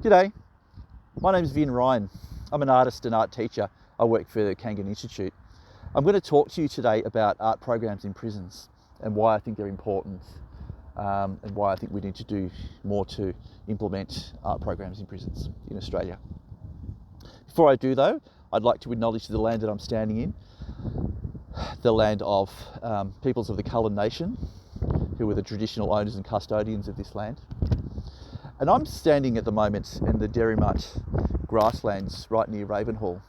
G'day, my name is Vin Ryan. I'm an artist and art teacher. I work for the Kangan Institute. I'm going to talk to you today about art programs in prisons and why I think they're important and why I think we need to do more to implement art programs in prisons in Australia. Before I do though, I'd like to acknowledge the land that I'm standing in, the land of peoples of the Kulin Nation, who are the traditional owners and custodians of this land. And I'm standing at the moment in the Derrimut grasslands right near Ravenhall.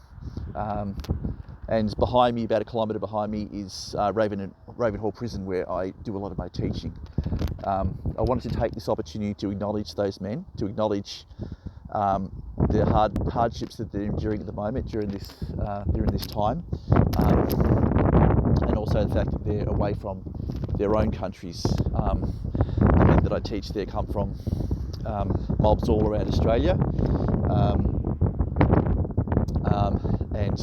And behind me, about a kilometre behind me, is Ravenhall Prison, where I do a lot of my teaching. I wanted to take this opportunity to acknowledge those men, to acknowledge the hardships that they're enduring at the moment during this time, and also the fact that they're away from their own countries. The men that I teach there come from mobs all around Australia, and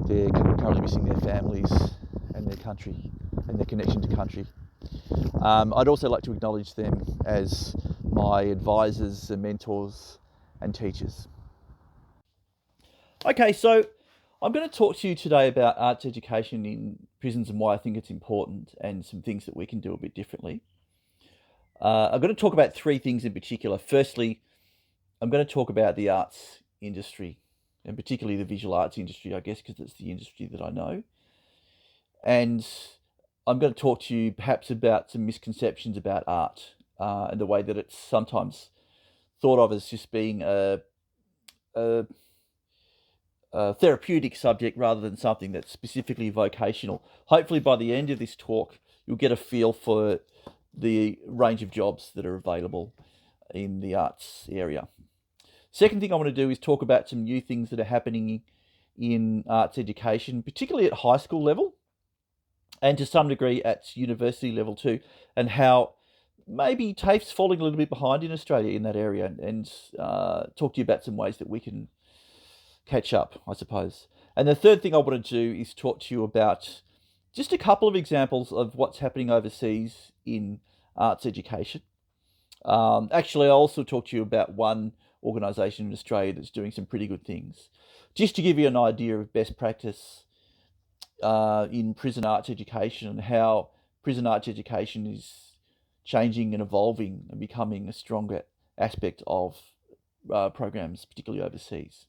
they're currently missing their families and their country and their connection to country. I'd also like to acknowledge them as my advisors and mentors and teachers. Okay, so I'm going to talk to you today about arts education in prisons and why I think it's important and some things that we can do a bit differently. I'm going to talk about three things in particular. Firstly, I'm going to talk about the arts industry, and particularly the visual arts industry, I guess, because it's the industry that I know. And I'm going to talk to you perhaps about some misconceptions about art and the way that it's sometimes thought of as just being a therapeutic subject rather than something that's specifically vocational. Hopefully by the end of this talk, you'll get a feel for the range of jobs that are available in the arts area. Second thing I want to do is talk about some new things that are happening in arts education, particularly at high school level and to some degree at university level too, and how maybe TAFE's falling a little bit behind in Australia in that area, and talk to you about some ways that we can catch up, I suppose. And the third thing I want to do is talk to you about just a couple of examples of what's happening overseas in arts education. Actually, I'll also talk to you about one organisation in Australia that's doing some pretty good things. Just to give you an idea of best practice in prison arts education and how prison arts education is changing and evolving and becoming a stronger aspect of programs, particularly overseas.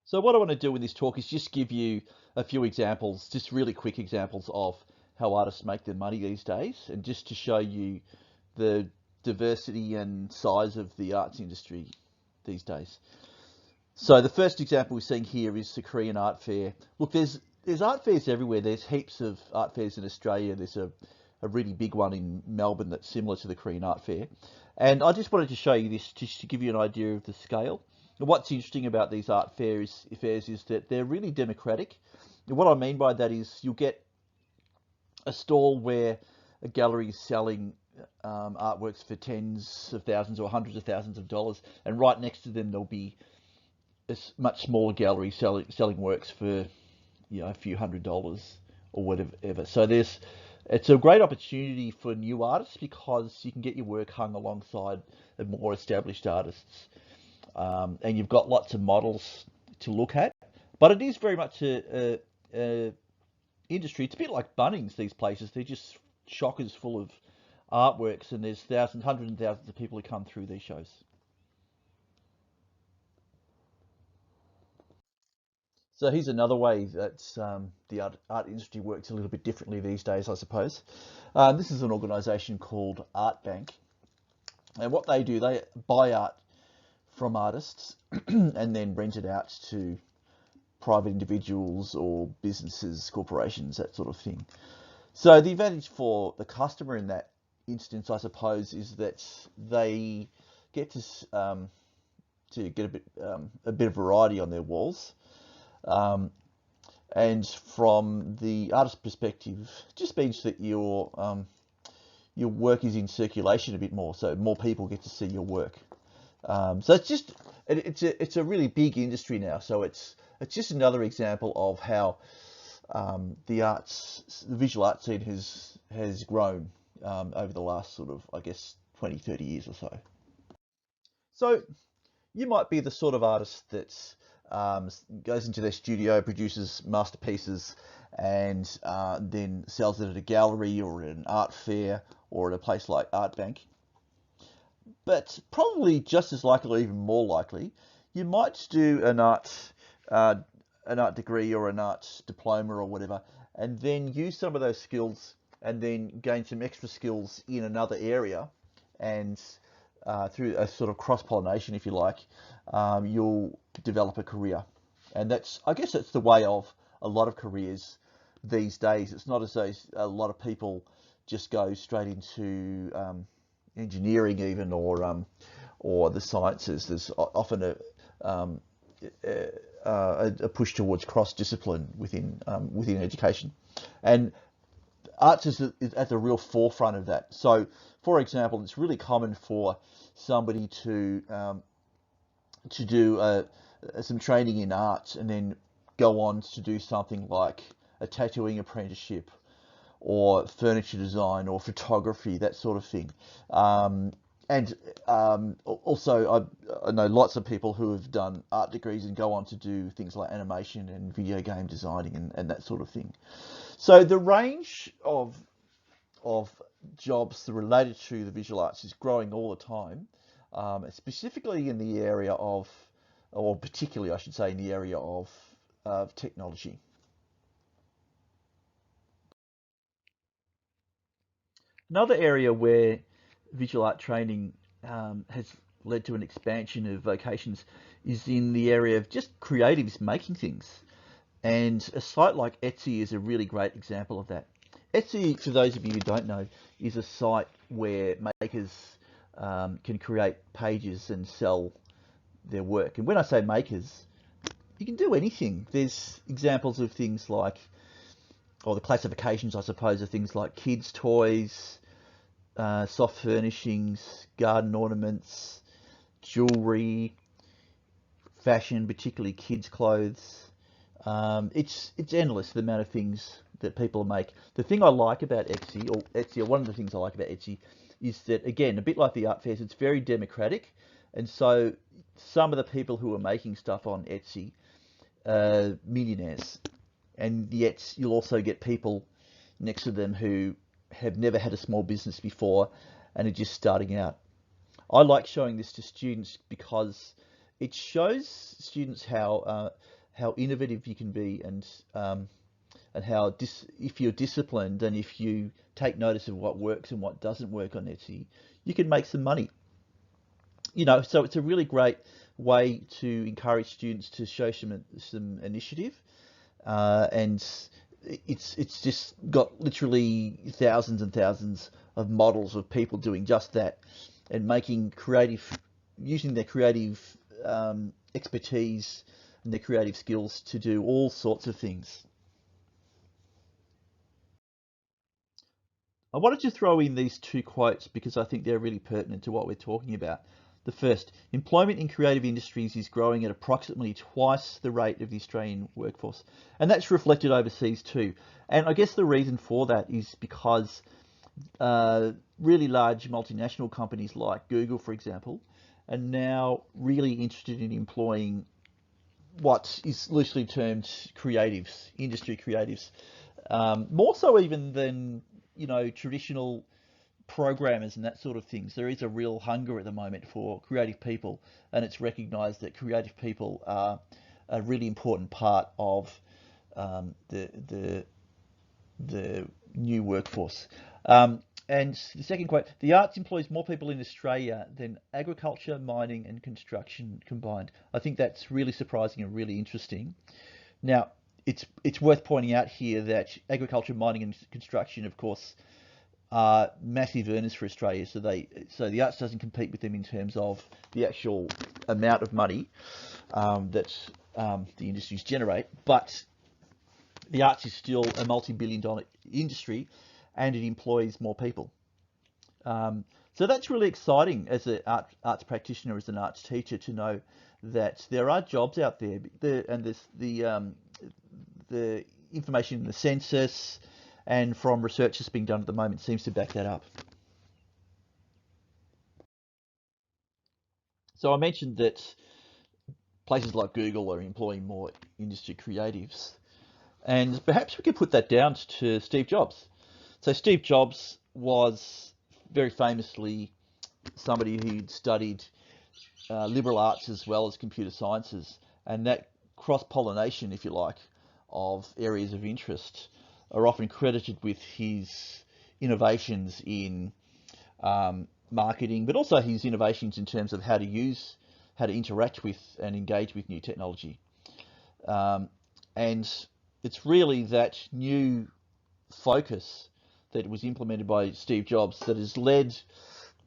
So what I want to do with this talk is just give you a few examples, just really quick examples of how artists make their money these days, and just to show you the diversity and size of the arts industry these days. So the first example we're seeing here is the Korean Art Fair. Look, there's art fairs everywhere. There's heaps of art fairs in Australia. There's a really big one in Melbourne that's similar to the Korean Art Fair. And I just wanted to show you this just to give you an idea of the scale. And what's interesting about these art fairs is that they're really democratic. And what I mean by that is you'll get a stall where a gallery is selling artworks for tens of thousands or hundreds of thousands of dollars, and right next to them there'll be a much smaller gallery selling works for a few $100s or whatever. So it's a great opportunity for new artists because you can get your work hung alongside the more established artists. And you've got lots of models to look at, but it is very much a industry. It's a bit like Bunnings, these places. They're just shockers full of artworks, and there's hundreds and thousands of people who come through these shows. So here's another way that the art industry works a little bit differently these days, I suppose. This is an organisation called Art Bank, and what they do, they buy art from artists and then rent it out to private individuals or businesses, corporations, that sort of thing. So the advantage for the customer in that instance, I suppose, is that they get to get a bit of variety on their walls. And from the artist's perspective, it just means that your work is in circulation a bit more, so more people get to see your work. So it's a really big industry now. So it's just another example of how the visual arts scene has grown over the last sort of, I guess, 20, 30 years or so. So you might be the sort of artist that goes into their studio, produces masterpieces, and then sells it at a gallery or at an art fair or at a place like Art Bank. But probably just as likely, or even more likely, you might do uh, an art degree or an art diploma or whatever, and then use some of those skills and then gain some extra skills in another area, and through a sort of cross-pollination, if you like, you'll develop a career. And I guess that's the way of a lot of careers these days. It's not as though a lot of people just go straight into engineering even, or the sciences. There's often a push towards cross-discipline within education, and arts is at the real forefront of that. So, for example, it's really common for somebody to do some training in arts and then go on to do something like a tattooing apprenticeship or furniture design or photography, that sort of thing. And also, I know lots of people who have done art degrees and go on to do things like animation and video game designing and that sort of thing. So the range of jobs related to the visual arts is growing all the time, specifically in the area of, or particularly I should say, in the area of technology. Another area where visual art training has led to an expansion of vocations is in the area of just creatives making things. And a site like Etsy is a really great example of that. Etsy, for those of you who don't know, is a site where makers can create pages and sell their work. And when I say makers, you can do anything. There's examples of things like, or the classifications, I suppose, of things like kids' toys, soft furnishings, garden ornaments, jewelry, fashion, particularly kids' clothes. It's endless, the amount of things that people make. The thing I like about Etsy, or one of the things I like about Etsy, is that, again, a bit like the art fairs, it's very democratic, and so some of the people who are making stuff on Etsy are millionaires, and yet you'll also get people next to them who have never had a small business before and are just starting out. I like showing this to students because it shows students how innovative you can be, and how if you're disciplined and if you take notice of what works and what doesn't work on Etsy, you can make some money. So it's a really great way to encourage students to show some initiative, and it's just got literally thousands and thousands of models of people doing just that and using their creative expertise and their creative skills to do all sorts of things. I wanted to throw in these two quotes because I think they're really pertinent to what we're talking about. The first, employment in creative industries is growing at approximately twice the rate of the Australian workforce. And that's reflected overseas too. And I guess the reason for that is because really large multinational companies like Google, for example, are now really interested in employing what is loosely termed creatives, industry creatives, more so even than traditional programmers and that sort of things. There is a real hunger at the moment for creative people, and it's recognised that creative people are a really important part of the new workforce. And the second quote, the arts employs more people in Australia than agriculture, mining and construction combined. I think that's really surprising and really interesting. Now, it's worth pointing out here that agriculture, mining and construction, of course, are massive earners for Australia. So the arts doesn't compete with them in terms of the actual amount of money that the industries generate, but the arts is still a multi-billion-dollar industry, and it employs more people. So that's really exciting as an arts practitioner, as an arts teacher, to know that there are jobs out there, and there's the information in the census and from research that's being done at the moment seems to back that up. So I mentioned that places like Google are employing more industry creatives, and perhaps we could put that down to Steve Jobs. So Steve Jobs was very famously somebody who'd studied liberal arts as well as computer sciences, and that cross-pollination, if you like, of areas of interest are often credited with his innovations in marketing, but also his innovations in terms of how to interact with and engage with new technology. Um, and it's really that new focus that was implemented by Steve Jobs that has led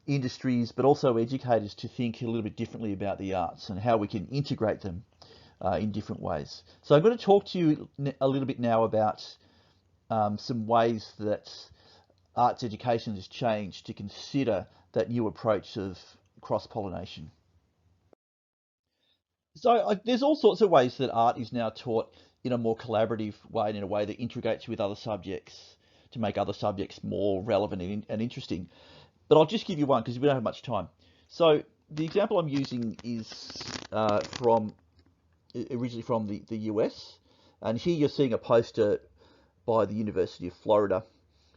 industries, but also educators, to think a little bit differently about the arts and how we can integrate them in different ways. So I'm going to talk to you a little bit now about some ways that arts education has changed to consider that new approach of cross-pollination. So there's all sorts of ways that art is now taught in a more collaborative way and in a way that integrates with other subjects to make other subjects more relevant and interesting. But I'll just give you one because we don't have much time. So the example I'm using is from originally from the US, and here you're seeing a poster by the University of Florida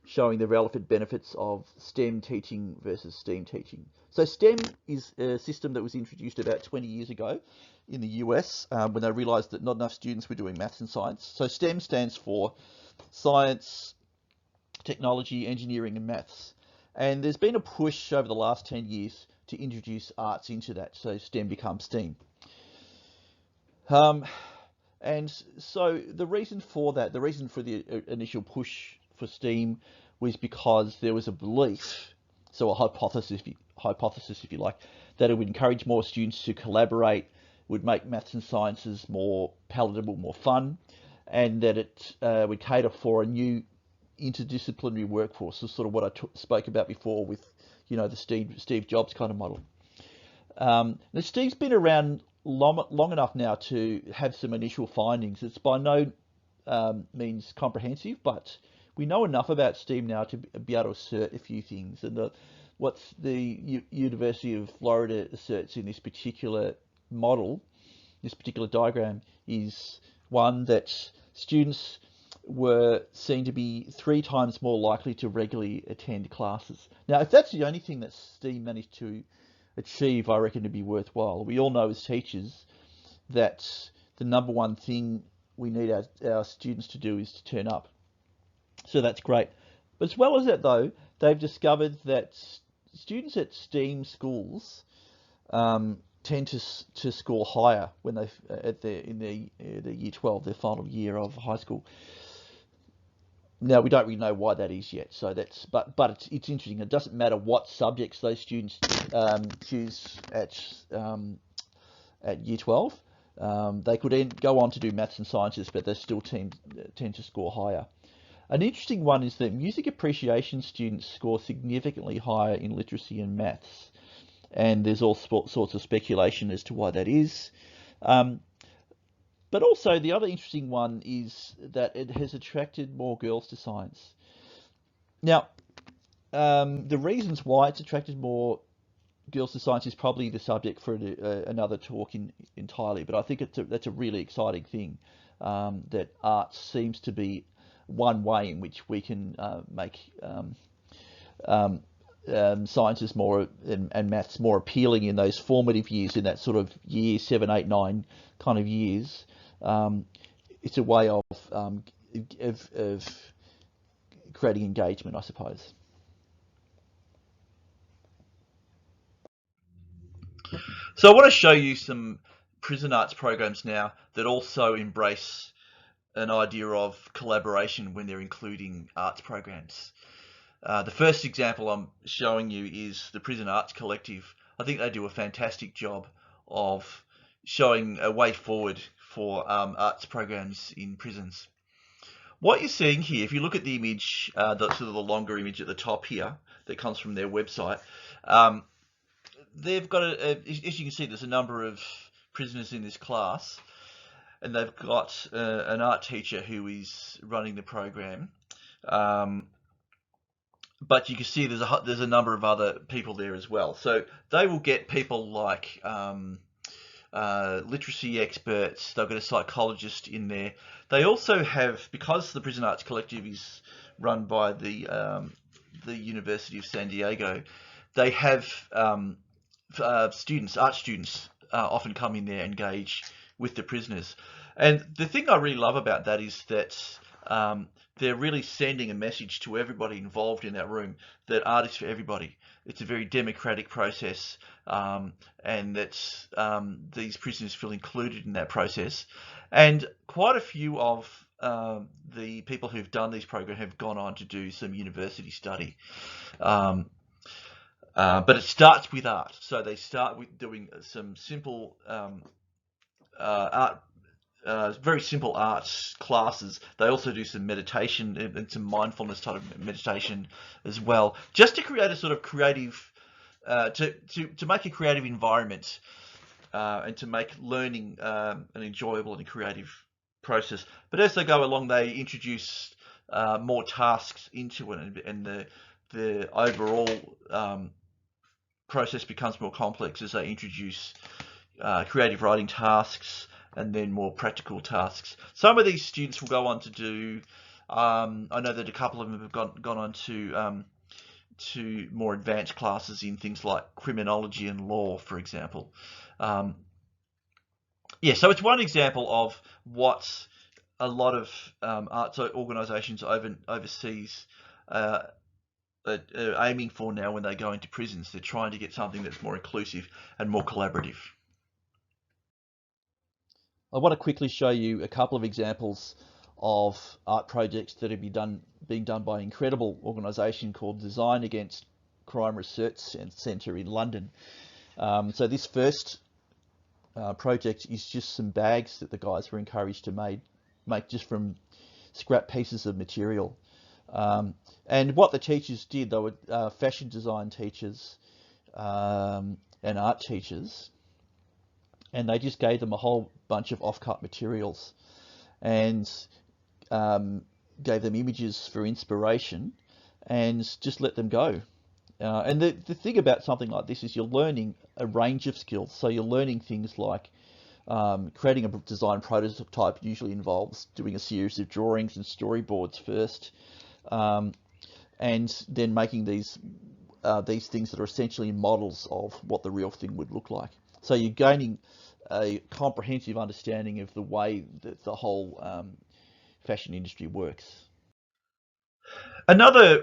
showing the relevant benefits of STEM teaching versus STEAM teaching. So STEM is a system that was introduced about 20 years ago in the US when they realised that not enough students were doing maths and science. So STEM stands for science, technology, engineering and maths. And there's been a push over the last 10 years to introduce arts into that, so STEM becomes STEAM. And so the reason for that, the reason for the initial push for STEAM was because there was a belief, so a hypothesis, if you like, that it would encourage more students to collaborate, would make maths and sciences more palatable, more fun, and that it would cater for a new interdisciplinary workforce. So sort of what I spoke about before with, the Steve Jobs kind of model. Now Steve's been around long enough now to have some initial findings. It's by no means comprehensive, but we know enough about STEAM now to be able to assert a few things. And what the University of Florida asserts in this particular model, this particular diagram, is one that students were seen to be 3 times more likely to regularly attend classes. Now, if that's the only thing that STEAM managed to achieve, I reckon it'd be worthwhile. We all know as teachers that the number one thing we need our students to do is to turn up. So that's great. But as well as that, though, they've discovered that students at STEAM schools tend to score higher when they in their year 12, their final year of high school. Now we don't really know why that is yet. So but it's interesting. It doesn't matter what subjects those students choose at year 12. They could go on to do maths and sciences, but they still tend to score higher. An interesting one is that music appreciation students score significantly higher in literacy and maths, and there's all sorts of speculation as to why that is. But also the other interesting one is that it has attracted more girls to science. Now, the reasons why it's attracted more girls to science is probably the subject for another talk entirely, but I think that's a really exciting thing, that art seems to be one way in which we can make sciences more and maths more appealing in those formative years, in that sort of year 7, 8, 9 kind of years. It's a way of creating engagement, I suppose. So I want to show you some prison arts programs now that also embrace an idea of collaboration when they're including arts programs. The first example I'm showing you is the Prison Arts Collective. I think they do a fantastic job of showing a way forward for arts programs in prisons. What you're seeing here, if you look at the image, the sort of the longer image at the top here that comes from their website, they've got as you can see, there's a number of prisoners in this class, and they've got an art teacher who is running the program. but you can see there's a number of other people there as well. So they will get people like literacy experts. They'll get a psychologist in there. They also have, because the Prison Arts Collective is run by the University of San Diego, they have art students often come in there and engage with the prisoners. And the thing I really love about that is that they're really sending a message to everybody involved in that room that art is for everybody. It's a very democratic process, and that these prisoners feel included in that process. And quite a few of the people who've done these programs have gone on to do some university study. But it starts with art. So they start with doing some simple art, very simple arts classes. They also do some meditation and some mindfulness type of meditation as well, just to create a sort of creative, to make a creative environment, and to make learning an enjoyable and creative process. But as they go along, they introduce more tasks into it, and the overall process becomes more complex as they introduce creative writing tasks and then more practical tasks. Some of these students will go on to do, I know that a couple of them have gone on to more advanced classes in things like criminology and law, for example. Yeah, so it's one example of what a lot of arts organisations overseas aiming for now when they go into prisons. They're trying to get something that's more inclusive and more collaborative. I want to quickly show you a couple of examples of art projects that have being done by an incredible organisation called Design Against Crime Research Centre in London. So this first project is just some bags that the guys were encouraged to make just from scrap pieces of material. And what the teachers did, they were fashion design teachers and art teachers, and they just gave them a whole bunch of off-cut materials and gave them images for inspiration and just let them go. And the thing about something like this is you're learning a range of skills. So you're learning things like creating a design prototype usually involves doing a series of drawings and storyboards first, and then making these things that are essentially models of what the real thing would look like. So you're gaining a comprehensive understanding of the way that the whole fashion industry works. Another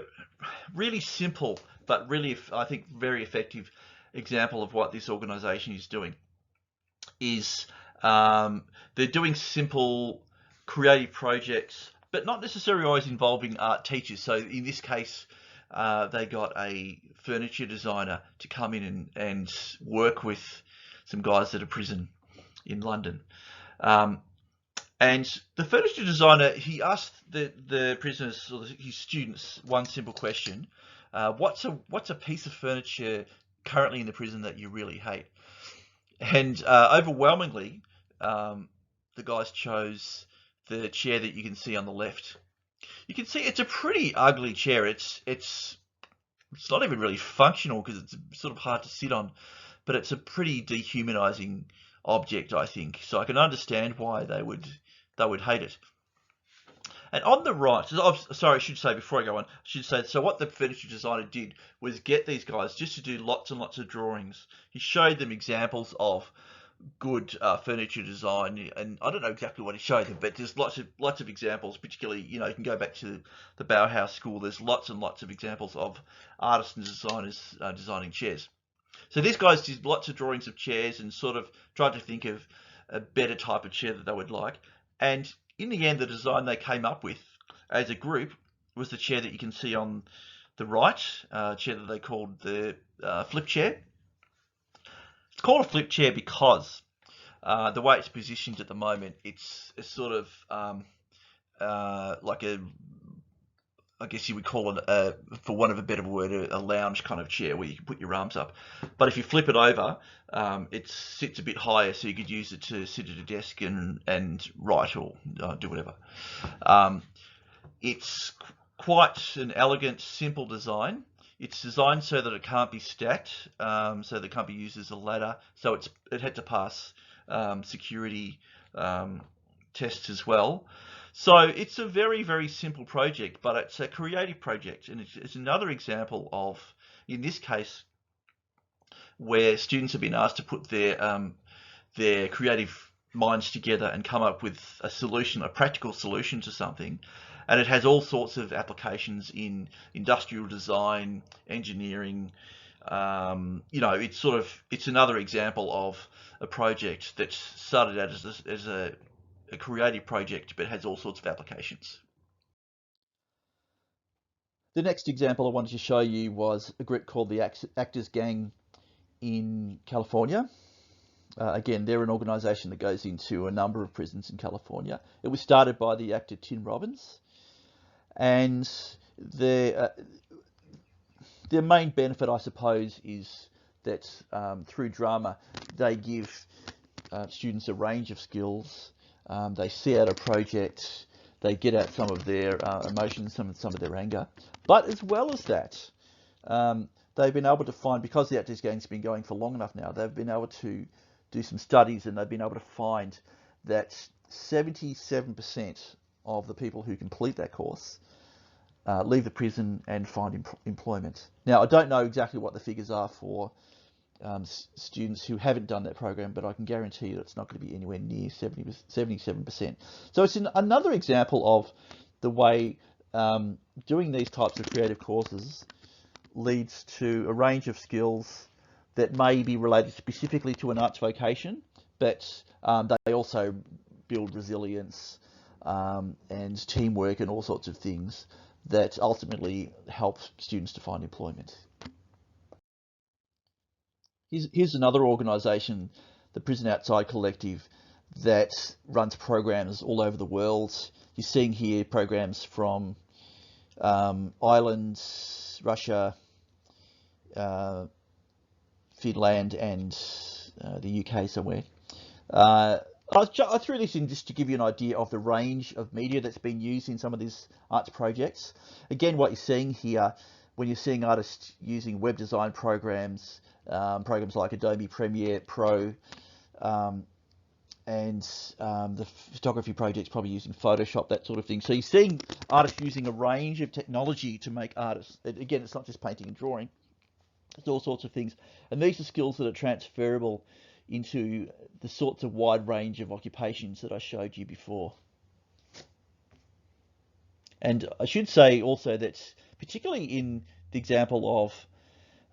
really simple but really, I think, very effective example of what this organisation is doing is they're doing simple creative projects, but not necessarily always involving art teachers. So in this case, they got a furniture designer to come in and work with some guys at a prison in London. And the furniture designer, he asked the prisoners, or his students, one simple question: what's a piece of furniture currently in the prison that you really hate? And overwhelmingly, the guys chose the chair that you can see on the left. You can see it's a pretty ugly chair. It's not even really functional because it's sort of hard to sit on, but it's a pretty dehumanizing object, I think. So I can understand why they would hate it. And on the right, sorry, I should say before I go on, I should say, so what the furniture designer did was get these guys just to do lots and lots of drawings. He showed them examples of good furniture design, and I don't know exactly what he showed them, but there's lots of examples. Particularly, you can go back to the Bauhaus school. There's lots and lots of examples of artists and designers designing chairs. So these guys did lots of drawings of chairs and sort of tried to think of a better type of chair that they would like. And in the end, the design they came up with as a group was the chair that you can see on the right, chair that they called the flip chair. It's called a flip chair because the way it's positioned at the moment, it's sort of like I guess you would call it, for want of a better word, a lounge kind of chair where you can put your arms up. But if you flip it over, it sits a bit higher, so you could use it to sit at a desk and write or do whatever. It's quite an elegant, simple design. It's designed so that it can't be stacked, so that it can't be used as a ladder. So it had to pass security tests as well. So it's a very, very simple project, but it's a creative project, and it's another example of, in this case, where students have been asked to put their creative minds together and come up with a solution, a practical solution to something. And it has all sorts of applications in industrial design, engineering. It's another example of a project that started out as a creative project, but has all sorts of applications. The next example I wanted to show you was a group called the Actors Gang in California. Again, they're an organisation that goes into a number of prisons in California. It was started by the actor Tim Robbins, and their main benefit, I suppose, is that through drama they give students a range of skills. They see out a project, they get out some of their emotions, some of their anger, but as well as that, they've been able to find, because the Actors Gang's been going for long enough now, they've been able to do some studies, and they've been able to find that 77% of the people who complete that course leave the prison and find employment. Now, I don't know exactly what the figures are for students who haven't done that program, but I can guarantee you that it's not going to be anywhere near 77%. So it's another example of the way doing these types of creative courses leads to a range of skills that may be related specifically to an arts vocation, but they also build resilience and teamwork and all sorts of things that ultimately help students to find employment. Here's another organisation, the Prison Outside Collective, that runs programs all over the world. You're seeing here programs from Ireland, Russia, Finland, and the UK somewhere. I threw this in just to give you an idea of the range of media that's been used in some of these arts projects. Again, what you're seeing here, when you're seeing artists using web design programs, programs like Adobe Premiere Pro, and the photography projects probably using Photoshop, that sort of thing. So you're seeing artists using a range of technology to make artists. Again, it's not just painting and drawing. It's all sorts of things. And these are skills that are transferable into the sorts of wide range of occupations that I showed you before. And I should say also that, particularly in the example of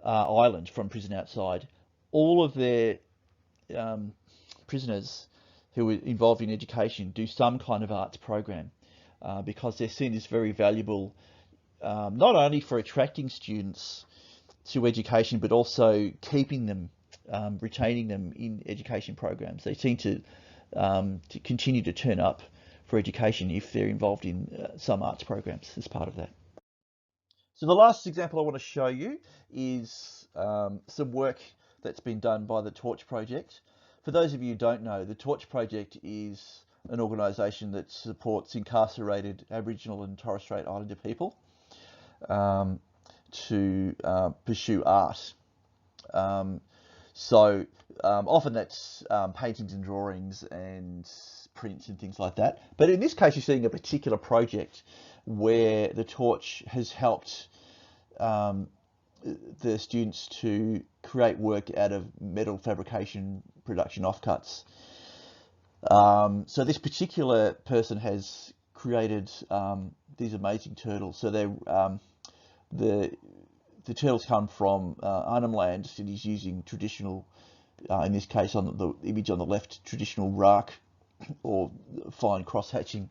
Ireland from Prison Outside, all of their prisoners who are involved in education do some kind of arts program because they're seen as very valuable, not only for attracting students to education, but also keeping them, retaining them in education programs. They seem to continue to turn up for education if they're involved in some arts programs as part of that. So the last example I want to show you is some work that's been done by the Torch Project. For those of you who don't know, the Torch Project is an organisation that supports incarcerated Aboriginal and Torres Strait Islander people to pursue art. So often that's paintings and drawings and prints and things like that. But in this case, you're seeing a particular project where the Torch has helped the students to create work out of metal fabrication production offcuts. So this particular person has created these amazing turtles. So they're the turtles come from Arnhem Land, and he's using traditional, in this case on the image on the left, traditional rack or fine cross hatching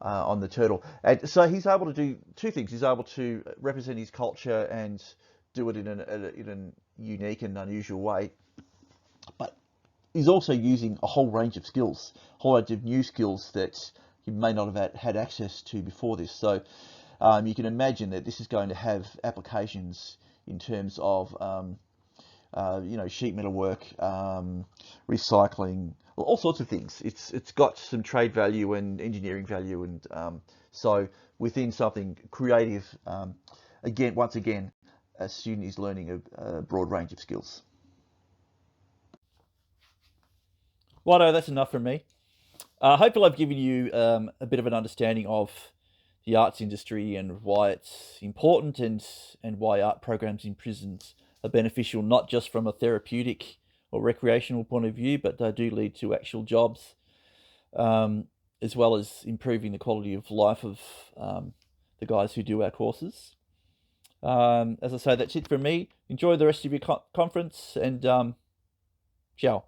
on the turtle. And so he's able to do two things. He's able to represent his culture and do it in a unique and unusual way, but he's also using a whole range of skills, a whole range of new skills that he may not have had access to before this. So you can imagine that this is going to have applications in terms of sheet metal work, recycling, all sorts of things. It's got some trade value and engineering value, and so within something creative, once again, a student is learning a broad range of skills. Righto, that's enough from me. Hopefully, I've given you a bit of an understanding of the arts industry and why it's important, and why art programs in prisons are beneficial, not just from a therapeutic or recreational point of view, but they do lead to actual jobs, as well as improving the quality of life of the guys who do our courses. As I say, that's it from me. Enjoy the rest of your conference, and ciao.